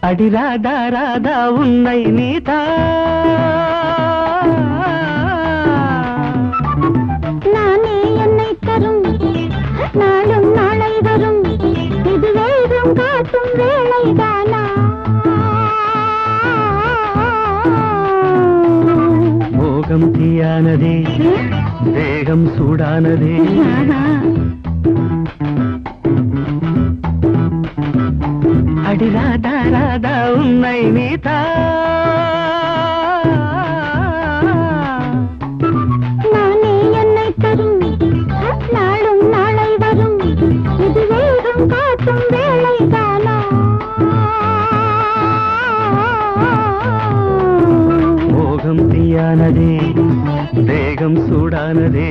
அடி ராதா ராதா உன்னை நீதா நானே என்னை தரும் நாளும் நாளை வரும் இது வேகம் காட்டும் வேளைதானா மோகம் தீயானதே தேகம் சூடானதே அடி ராதா ராதா உன்னை நீதா நானே என்னை தரும் நாளும் நாளை வரும் இது வேகம் காட்டும் வேளைதானா மோகம் தீயானதே தேகம் சூடானதே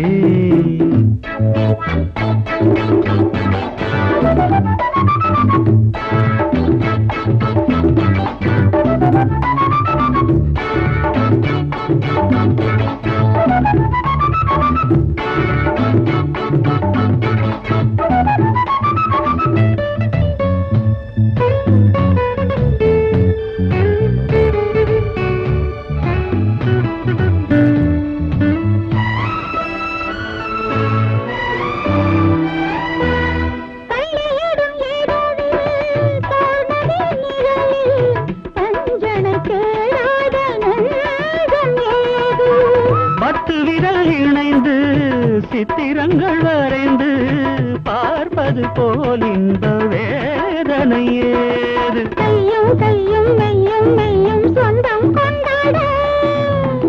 பத்து விரல் இணைந்து சித்திரங்கள் வரைந்து பார்ப்பது போல் இந்த வேதனை ஏது கையும் கையும் மெய்யும் மெய்யும் சொந்தம் கொண்டாட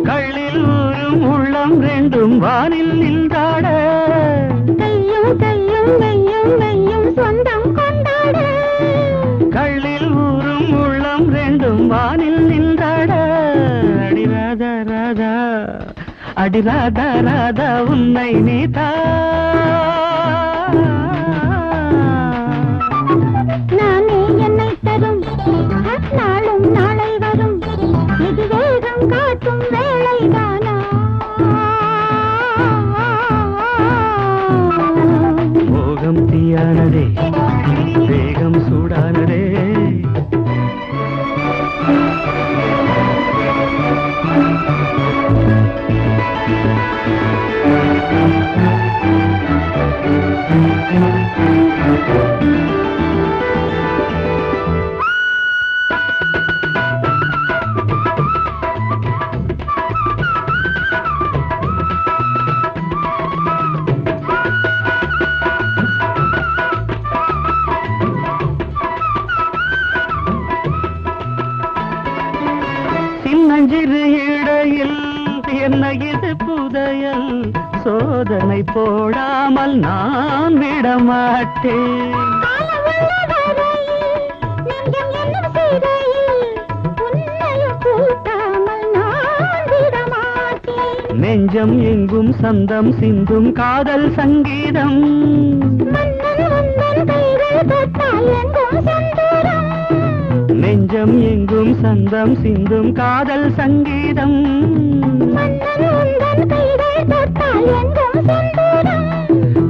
கள்ளில் ஊரும் உள்ளம் ரெண்டும் வானில் நின்றாட கையும் கையும் மெய்யும் மெய்யும் சொந்தம் கொண்டாட கள்ளில் ஊரும் உள்ளம் ரெண்டும் வானில் நின்றாட அடி ராதா ராதா அடி ராதா ராதா உன்னை நீதா நானே என்னை தரும் நாளும் நாளை வரும் இது வேகம் காட்டும் வேளைதானா மோகம் தீயானதே வேகம் சூடானதே சின்னஞ்சிறு இடையில் என்ன இது புதையல் சோதனை போடாமல் நான் விடமாட்டேன் நெஞ்சம் எங்கும் சந்தம் சிந்தும் காதல் சங்கீதம் நெஞ்சம் எங்கும் சந்தம் சிந்தும் காதல் சங்கீதம்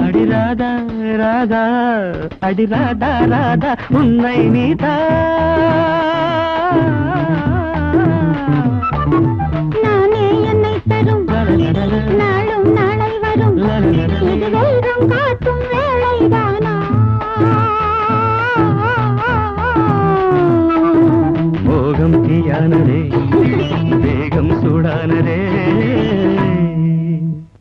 அடி ராதா ராதா அடி ராதா ராதா உன்னை நீதா நானே என்னை தரும் நாளும் நாளை வரும் இது வேகம் காட்டும் வேளைதானா மோகம் தீயானதே வேகம் சூடானதே